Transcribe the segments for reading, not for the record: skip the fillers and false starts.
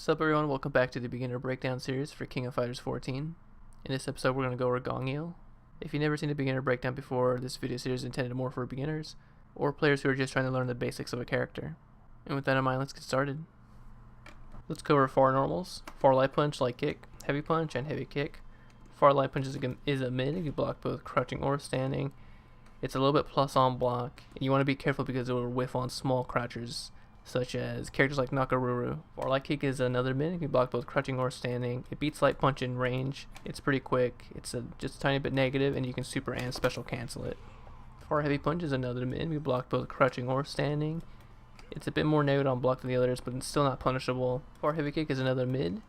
Sup everyone, welcome back to the beginner breakdown series for King of Fighters 14. In this episode we're going to go over Gongyo. If you've never seen a beginner breakdown before, this video series is intended more for beginners, or players who are just trying to learn the basics of a character. And with that in mind, let's get started. Let's go over far normals. Far light punch, light kick, heavy punch, and heavy kick. Far light punch is a mid, you can block both crouching or standing. It's a little bit plus on block, and you want to be careful because it will whiff on small crouchers, such as characters like Nakaruru. Far light kick is another mid, you can block both crouching or standing. It beats light punch in range, it's pretty quick, it's just a tiny bit negative, and you can super and special cancel it. Far heavy punch is another mid, we block both crouching or standing. It's a bit more negative on block than the others, but it's still not punishable. Far heavy kick is another mid,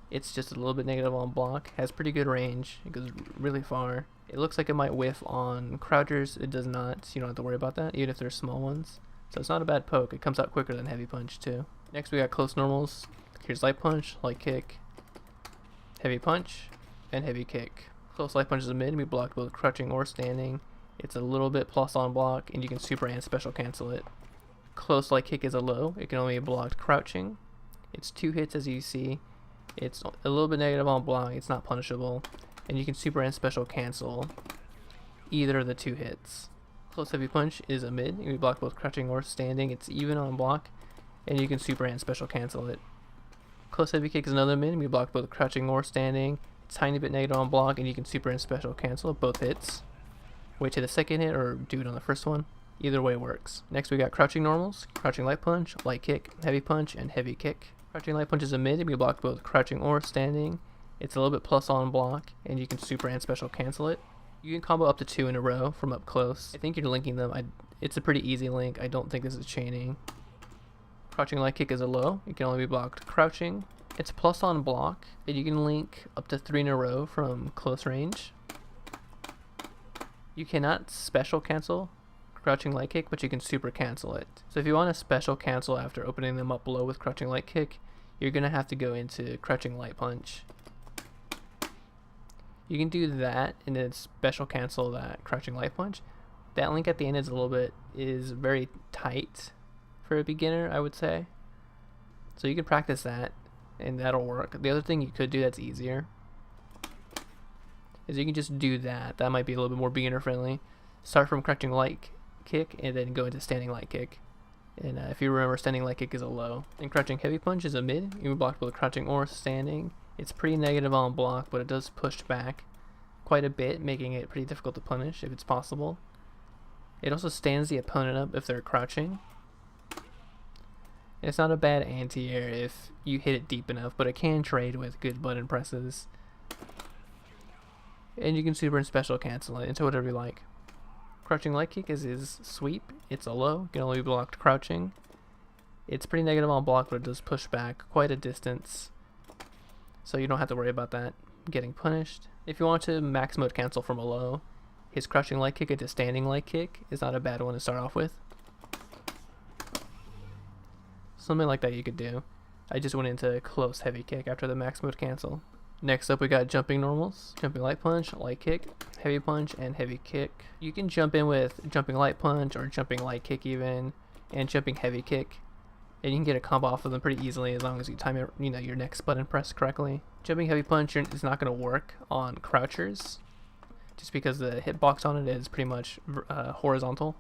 it's just a little bit negative on block, has pretty good range, it goes really far. It looks like it might whiff on crouchers, it does not, so you don't have to worry about that, even if they're small ones. So it's not a bad poke, it comes out quicker than heavy punch too. Next we got close normals. Here's light punch, light kick, heavy punch, and heavy kick. Close light punch is a mid, we block both crouching or standing. It's a little bit plus on block, and you can super and special cancel it. Close light kick is a low, it can only be blocked crouching. It's 2 hits as you see. It's a little bit negative on block, it's not punishable. And you can super and special cancel either of the 2 hits. Close heavy punch is a mid, you can block both crouching or standing, it's even on block, and you can super and special cancel it. Close heavy kick is another mid, you can block both crouching or standing, it's a tiny bit negative on block, and you can super and special cancel both hits. Wait to the second hit or do it on the first one, either way works. Next we got crouching normals, crouching light punch, light kick, heavy punch, and heavy kick. Crouching light punch is a mid, you can block both crouching or standing, it's a little bit plus on block, and you can super and special cancel it. You can combo up to 2 in a row from up close. I think you're linking them. It's a pretty easy link. I don't think this is chaining. Crouching light kick is a low. You can only be blocked crouching. It's plus on block, and you can link up to 3 in a row from close range. You cannot special cancel crouching light kick, but you can super cancel it. So if you want to special cancel after opening them up low with crouching light kick, you're going to have to go into crouching light punch. You can do that and then special cancel that crouching light punch. That link at the end is very tight for a beginner, I would say. So you can practice that and that'll work. The other thing you could do that's easier is you can just do that. That might be a little bit more beginner friendly. Start from crouching light kick and then go into standing light kick. And if you remember, standing light kick is a low. And crouching heavy punch is a mid. You can block both crouching or standing. It's pretty negative on block, but it does push back quite a bit, making it pretty difficult to punish if it's possible. It also stands the opponent up if they're crouching. And it's not a bad anti-air if you hit it deep enough, but it can trade with good button presses. And you can super and special cancel it into whatever you like. Crouching light kick is his sweep. It's a low, you can only be blocked crouching. It's pretty negative on block, but it does push back quite a distance, so you don't have to worry about that getting punished. If you want to max mode cancel from a low, his crouching light kick into standing light kick is not a bad one to start off with. Something like that you could do. I just went into close heavy kick after the max mode cancel. Next up we got jumping normals, jumping light punch, light kick, heavy punch, and heavy kick. You can jump in with jumping light punch or jumping light kick even, and jumping heavy kick. And you can get a combo off of them pretty easily as long as you time your next button press correctly. Jumping heavy punch is not going to work on crouchers, just because the hitbox on it is pretty much horizontal.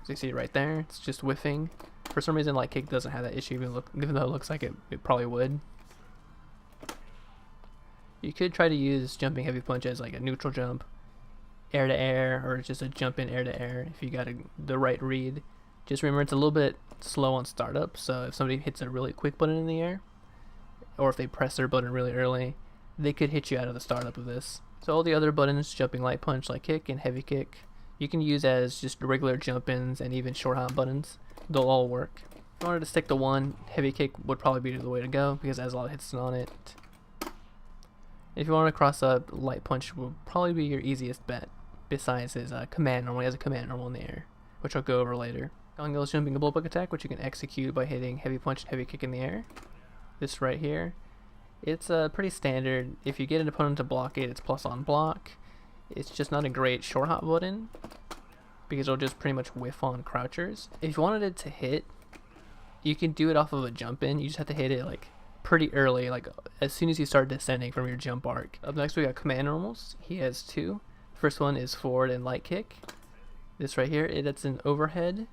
So you see it right there, it's just whiffing. For some reason light kick doesn't have that issue, even though it looks like it probably would. You could try to use jumping heavy punch as like a neutral jump, air to air, or just a jump in air to air if you got the right read. Just remember it's a little bit slow on startup, so if somebody hits a really quick button in the air, or if they press their button really early, they could hit you out of the startup of this. So all the other buttons, jumping light punch, light kick, and heavy kick, you can use as just regular jump-ins and even short hop buttons. They'll all work. If you wanted to stick to one, heavy kick would probably be the way to go because it has a lot of hits on it. If you want to cross up, light punch will probably be your easiest bet, besides his command normal. He has a command normal in the air, which I'll go over later. Gongyo is jumping a blowback attack, which you can execute by hitting heavy punch and heavy kick in the air. This right here. It's pretty standard. If you get an opponent to block it, it's plus on block. It's just not a great short hop button because it'll just pretty much whiff on crouchers. If you wanted it to hit, you can do it off of a jump in. You just have to hit it like pretty early, like as soon as you start descending from your jump arc. Up next we got command normals. He has two. First one is forward and light kick. This right here, that's an overhead,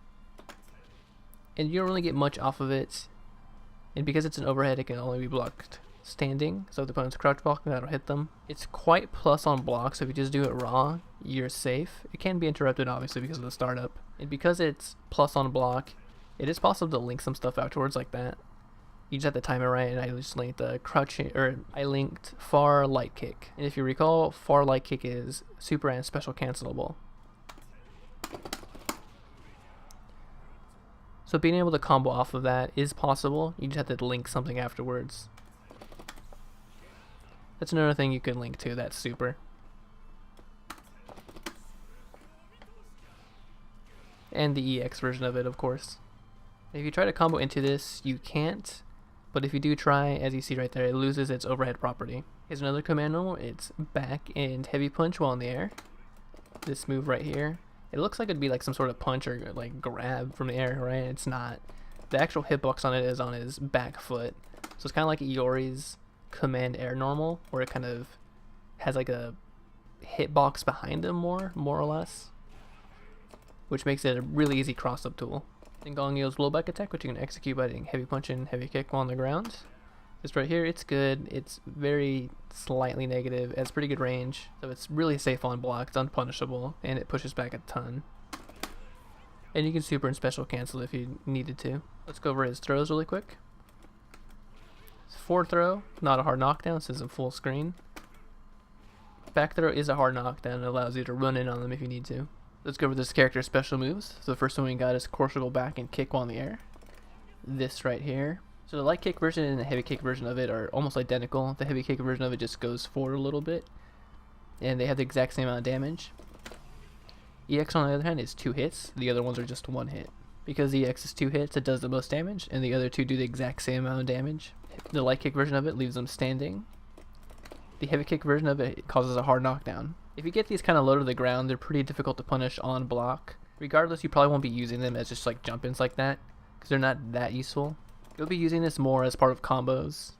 and you don't really get much off of it, and because it's an overhead it can only be blocked standing, so if the opponent's crouch blocking, that'll hit them. It's quite plus on block, so if you just do it raw, you're safe. It can be interrupted obviously because of the startup, and because it's plus on block, it is possible to link some stuff afterwards like that. You just have to time it right, and I just linked the crouching, or I linked far light kick, and if you recall, far light kick is super and special cancelable. So being able to combo off of that is possible, you just have to link something afterwards. That's another thing you can link to, that's super. And the EX version of it, of course. If you try to combo into this, you can't, but if you do try, as you see right there, it loses its overhead property. Here's another command normal, it's back and heavy punch while in the air. This move right here. It looks like it'd be like some sort of punch or like grab from the air, right? It's not. The actual hitbox on it is on his back foot. So it's kind of like Iori's command air normal, where it kind of has like a hitbox behind him more or less, which makes it a really easy cross-up tool. And Gongyo's blowback attack, which you can execute by doing heavy punch and heavy kick while on the ground. This right here, it's good. It's very slightly negative. It has pretty good range, so it's really safe on block. It's unpunishable, and it pushes back a ton. And you can super and special cancel if you needed to. Let's go over his throws really quick. Forward throw, not a hard knockdown, since it's full screen. Back throw is a hard knockdown. It allows you to run in on them if you need to. Let's go over this character's special moves. So the first one we got is Corsical back and kick while in the air. This right here. So the light kick version and the heavy kick version of it are almost identical. The heavy kick version of it just goes forward a little bit, and they have the exact same amount of damage. EX on the other hand is 2 hits. The other ones are just 1 hit. Because EX is 2 hits, it does the most damage, and the other two do the exact same amount of damage. The light kick version of it leaves them standing. The heavy kick version of it causes a hard knockdown. If you get these kind of low to the ground, they're pretty difficult to punish on block. Regardless, you probably won't be using them as just like jump-ins like that, because they're not that useful. You'll be using this more as part of combos.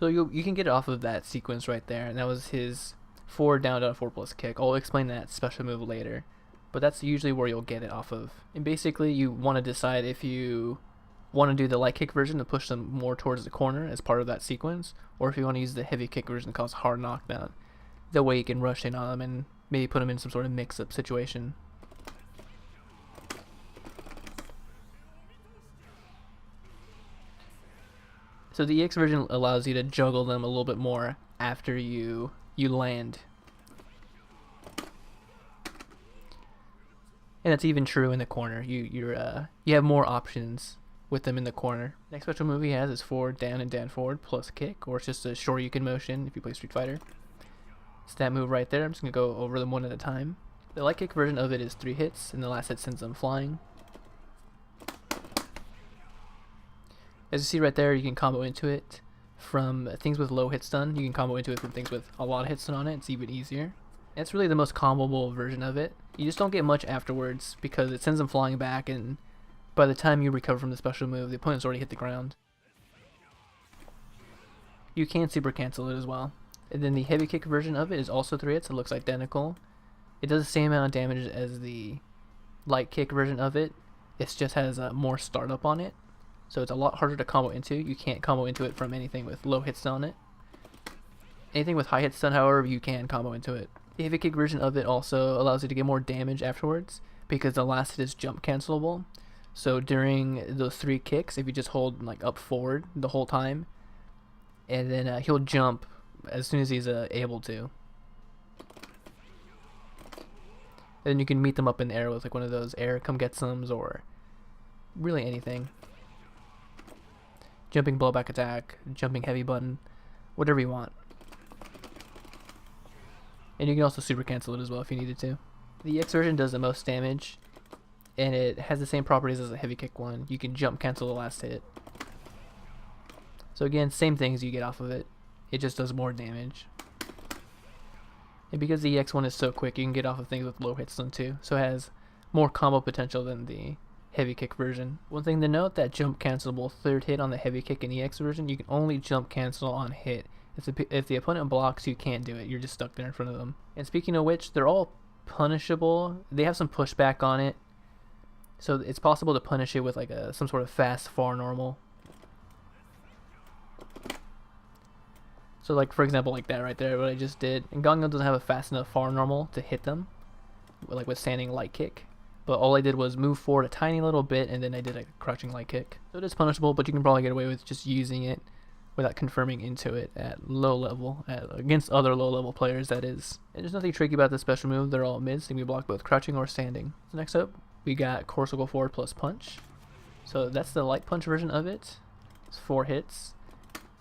So you can get it off of that sequence right there, and that was his forward down 4+ kick. I'll explain that special move later, but that's usually where you'll get it off of. And basically you want to decide if you want to do the light kick version to push them more towards the corner as part of that sequence, or if you want to use the heavy kick version to cause hard knockdown. That way you can rush in on them and maybe put them in some sort of mix-up situation. So the EX version allows you to juggle them a little bit more after you land. And that's even true in the corner. You have more options with them in the corner. Next special move he has is forward, down, and down forward plus kick, or it's just a Shoryuken motion if you play Street Fighter. It's that move right there. I'm just going to go over them one at a time. The light kick version of it is 3 hits, and the last hit sends them flying. As you see right there, you can combo into it from things with low hit stun. You can combo into it from things with a lot of hit stun on it. It's even easier. It's really the most comboable version of it. You just don't get much afterwards because it sends them flying back, and by the time you recover from the special move, the opponent's already hit the ground. You can super cancel it as well. And then the heavy kick version of it is also 3 hits. It looks identical. It does the same amount of damage as the light kick version of it. It just has more startup on it. So it's a lot harder to combo into. You can't combo into it from anything with low hit stun on it. Anything with high hit stun, however, you can combo into it. The heavy kick version of it also allows you to get more damage afterwards because the last hit is jump cancelable. So during those 3 kicks, if you just hold like up forward the whole time, and then he'll jump as soon as he's able to. And then you can meet them up in the air with like one of those air come get somes or really anything. Jumping blowback attack, jumping heavy button, whatever you want. And you can also super cancel it as well if you needed to. The EX version does the most damage, and it has the same properties as a heavy kick one. You can jump cancel the last hit. So again, same things you get off of it. It just does more damage. And because the EX one is so quick, you can get off of things with low hit stun too. So it has more combo potential than the heavy kick version. One thing to note, that jump cancelable third hit on the heavy kick and EX version, you can only jump cancel on hit. If the opponent blocks, you can't do it. You're just stuck there in front of them. And speaking of which, they're all punishable. They have some pushback on it, so it's possible to punish it with like some sort of fast far normal. So like for example, like that right there, what I just did. And Gongyo doesn't have a fast enough far normal to hit them, like with standing light kick. But all I did was move forward a tiny little bit, and then I did a crouching light kick. So it is punishable, but you can probably get away with just using it without confirming into it at low level, against other low level players, that is. And there's nothing tricky about this special move. They're all mids. They can be blocked both crouching or standing. So next up, we got core circle forward plus punch. So that's the light punch version of it. It's 4 hits.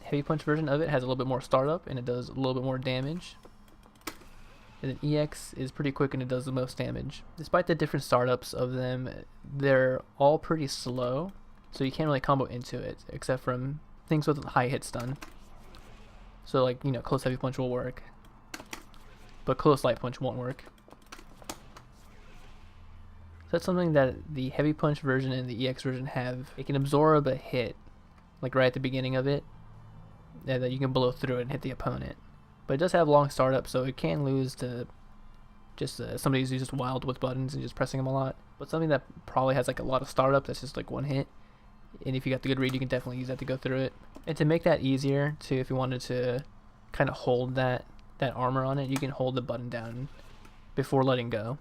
Heavy punch version of it has a little bit more startup, and it does a little bit more damage. And then EX is pretty quick, and it does the most damage. Despite the different startups of them, they're all pretty slow, so you can't really combo into it, except from things with high hit stun. So like, you know, close heavy punch will work, but close light punch won't work. So that's something that the heavy punch version and the EX version have. It can absorb a hit, like right at the beginning of it, and that you can blow through it and hit the opponent. But it does have long startup, so it can lose to just somebody who's just wild with buttons and just pressing them a lot. But something that probably has like a lot of startup, that's just like one hit. And if you got the good read, you can definitely use that to go through it. And to make that easier, too, if you wanted to kind of hold that armor on it, you can hold the button down before letting go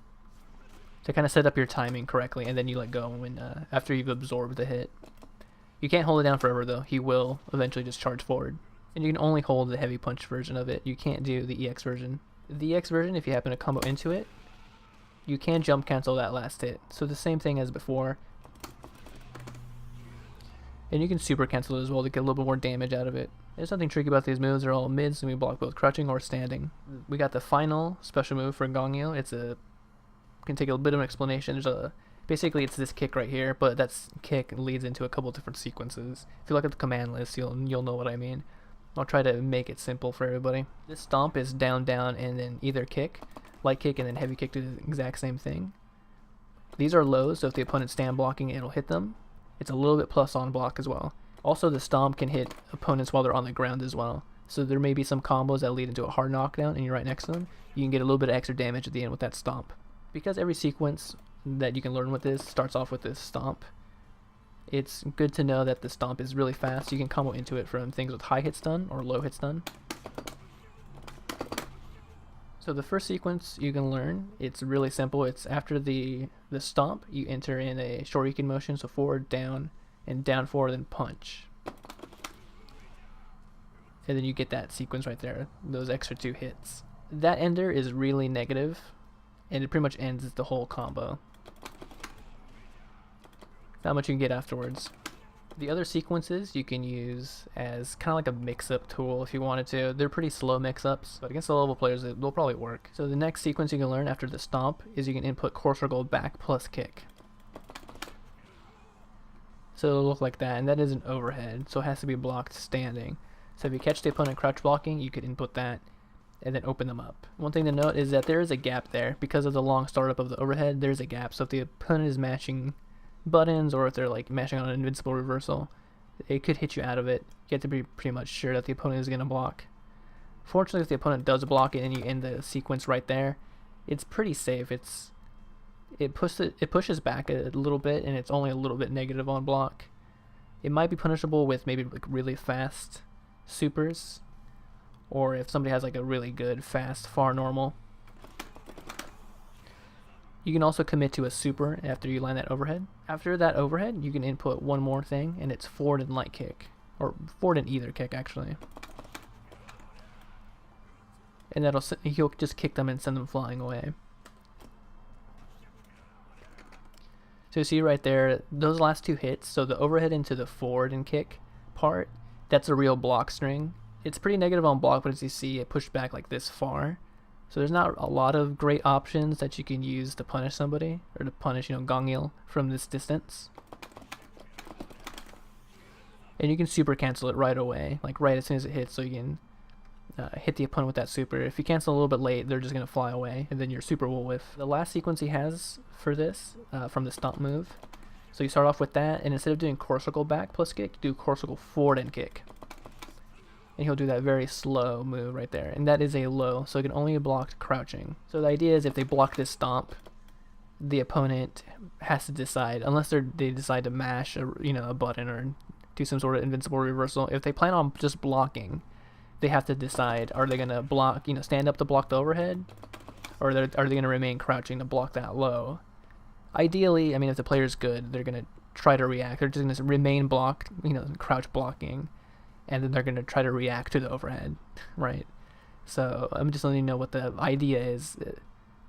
to kind of set up your timing correctly, and then you let go when after you've absorbed the hit. You can't hold it down forever, though. He will eventually just charge forward. And you can only hold the heavy punch version of it. You can't do the EX version. The EX version, if you happen to combo into it, you can jump cancel that last hit. So the same thing as before. And you can super cancel it as well to get a little bit more damage out of it. There's nothing tricky about these moves. They're all mids, and we block both crouching or standing. We got the final special move for Gongyo. Can take a bit of an explanation. Basically it's this kick right here, but that kick leads into a couple different sequences. If you look at the command list, you'll know what I mean. I'll try to make it simple for everybody. This stomp is down, down, and then either kick, light kick, and then heavy kick do the exact same thing. These are lows, so if the opponent's stand blocking, it'll hit them. It's a little bit plus on block as well. Also, the stomp can hit opponents while they're on the ground as well. So there may be some combos that lead into a hard knockdown, and you're right next to them. You can get a little bit of extra damage at the end with that stomp. Because every sequence that you can learn with this starts off with this stomp, it's good to know that the stomp is really fast. You can combo into it from things with high hit stun or low hit stun. So the first sequence you can learn, it's really simple. It's after the stomp, you enter in a shoryuken motion, so forward, down, and down, forward, then punch. And then you get that sequence right there, those extra 2 hits. That ender is really negative, and it pretty much ends the whole combo. Not much you can get afterwards. The other sequences you can use as kind of like a mix-up tool if you wanted to. They're pretty slow mix-ups, but against the low level players they'll probably work. So the next sequence you can learn after the stomp is you can input core circle back plus kick. So it'll look like that, and that is an overhead, so it has to be blocked standing. So if you catch the opponent crouch blocking, you could input that and then open them up. One thing to note is that there is a gap there. Because of the long startup of the overhead, there's a gap. So if the opponent is matching buttons, or if they're like mashing on an invincible reversal, it could hit you out of it. You have to be pretty much sure that the opponent is going to block. Fortunately, if the opponent does block it and you end the sequence right there, it's pretty safe. It pushes back a little bit, and it's only a little bit negative on block. It might be punishable with maybe like really fast supers, or if somebody has like a really good fast far normal. You can also commit to a super after you land that overhead. After that overhead, you can input one more thing, and it's forward and light kick, or forward and either kick actually. And he'll just kick them and send them flying away. So you see right there, those last 2 hits, so the overhead into the forward and kick part, that's a real block string. It's pretty negative on block, but as you see, it pushed back like this far. So there's not a lot of great options that you can use to punish somebody, or to punish, Gongyo from this distance. And you can super cancel it right away, like right as soon as it hits, so you can hit the opponent with that super. If you cancel a little bit late, they're just going to fly away, and then your super will whiff. The last sequence he has for this, from the stomp move, So you start off with that, and instead of doing core circle back plus kick, do core circle forward and kick. And he'll do that very slow move right there. And that is a low, so it can only be blocked crouching. So the idea is if they block this stomp, the opponent has to decide, unless they decide to mash a button or do some sort of invincible reversal. If they plan on just blocking, they have to decide, are they going to block, stand up to block the overhead, or are they going to remain crouching to block that low? Ideally, if the player's good, they're going to try to react. They're just going to remain blocked, crouch blocking, and then they're going to try to react to the overhead, right? So I'm just letting you know what the idea is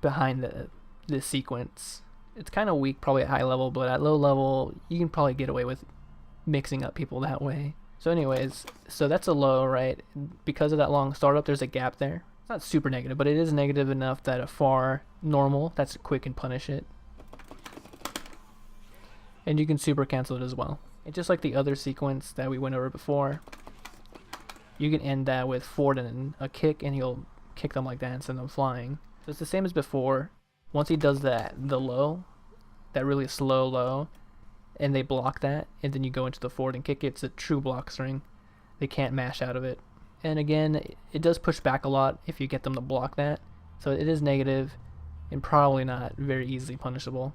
behind this sequence. It's kind of weak probably at high level, but at low level, you can probably get away with mixing up people that way. So anyways, so that's a low, right? Because of that long startup, there's a gap there. It's not super negative, but it is negative enough that a far normal, that's quick, can punish it. And you can super cancel it as well. And just like the other sequence that we went over before, you can end that with forward and a kick, and he'll kick them like that and send them flying. So it's the same as before. Once he does that, the low, that really slow low, and they block that, and then you go into the forward and kick, it's a true block string. They can't mash out of it. And again, it does push back a lot if you get them to block that. So it is negative and probably not very easily punishable.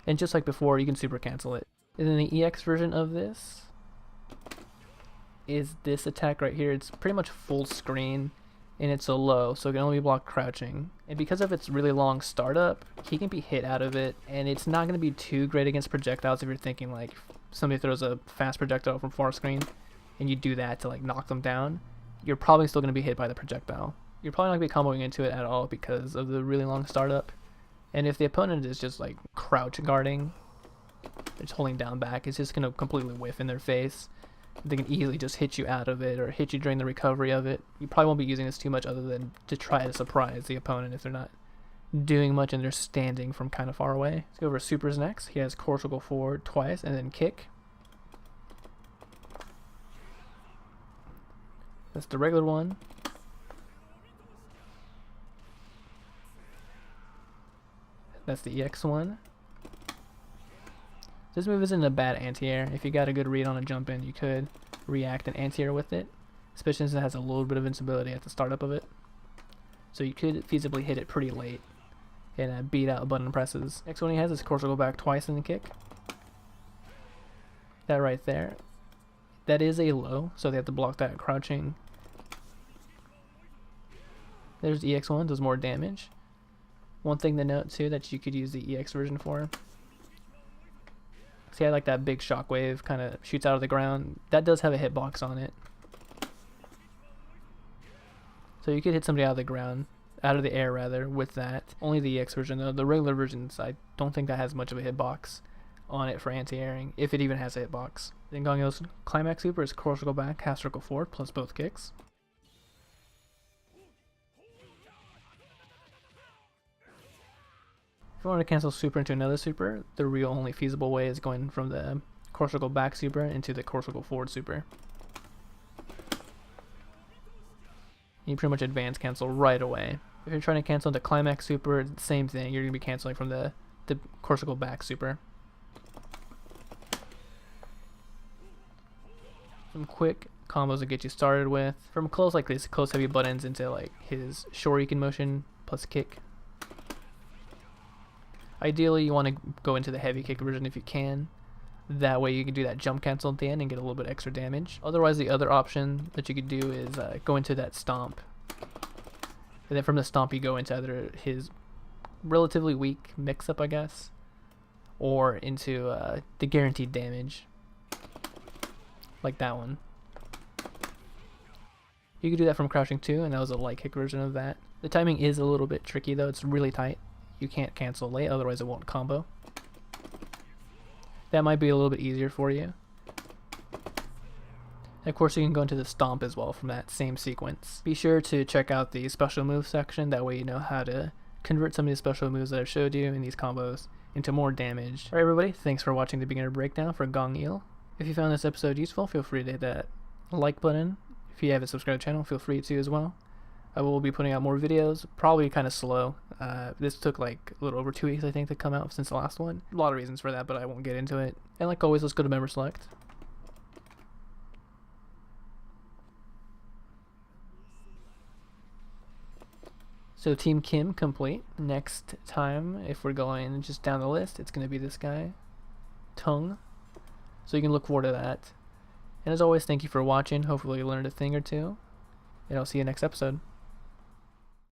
And just like before, you can super cancel it. And then the EX version of this is this attack right here. It's pretty much full screen, and it's a low, so it can only be blocked crouching. And because of its really long startup, he can be hit out of it, and it's not going to be too great against projectiles if you're thinking like somebody throws a fast projectile from far screen, and you do that to like knock them down. You're probably still going to be hit by the projectile. You're probably not going to be comboing into it at all because of the really long startup. And if the opponent is just like crouch guarding, just holding down back, it's just going to completely whiff in their face. They can easily just hit you out of it or hit you during the recovery of it. You probably won't be using this too much other than to try to surprise the opponent if they're not doing much and they're standing from kind of far away. Let's go over supers next. He has core circle forward twice and then kick. That's the regular one. That's the EX one. This move isn't a bad anti-air. If you got a good read on a jump in, you could react and anti-air with it, especially since it has a little bit of invincibility at the startup of it. So you could feasibly hit it pretty late and beat out button presses. Next one he has is core circle back twice in the kick. That right there. That is a low, so they have to block that crouching. There's EX1, does more damage. One thing to note too that you could use the EX version for. See, I like that big shockwave, kind of shoots out of the ground. That does have a hitbox on it. So you could hit somebody out of the ground, out of the air rather, with that. Only the EX version though. The regular versions, I don't think that has much of a hitbox on it for anti-airing, if it even has a hitbox. Then Gongyo's Climax Super is core circle back, half circle forward, plus both kicks. If you want to cancel super into another super, the real only feasible way is going from the core circle back super into the core circle forward super. You pretty much advance cancel right away. If you're trying to cancel into Climax Super, same thing. You're going to be canceling from the core circle back super. Some quick combos to get you started with. From close like this, close heavy buttons into like his Shoryuken motion plus kick. Ideally, you want to go into the heavy kick version if you can. That way you can do that jump cancel at the end and get a little bit extra damage. Otherwise, the other option that you could do is go into that stomp. And then from the stomp, you go into either his relatively weak mix-up, I guess, or into the guaranteed damage, like that one. You could do that from crouching too, and that was a light kick version of that. The timing is a little bit tricky though, it's really tight. You can't cancel late, otherwise it won't combo. That might be a little bit easier for you. And of course you can go into the stomp as well from that same sequence. Be sure to check out the special moves section, that way you know how to convert some of the special moves that I've showed you in these combos into more damage. Alright everybody, thanks for watching the beginner breakdown for Gongyo. If you found this episode useful, feel free to hit that like button. If you haven't subscribed to the channel, feel free to as well. I will be putting out more videos, probably kind of slow. This took like a little over 2 weeks, I think, to come out since the last one. A lot of reasons for that, but I won't get into it. And like always, let's go to member select. So Team Kim complete. Next time, if we're going just down the list, it's going to be this guy, Tung. So you can look forward to that. And as always, thank you for watching. Hopefully you learned a thing or two. And I'll see you next episode.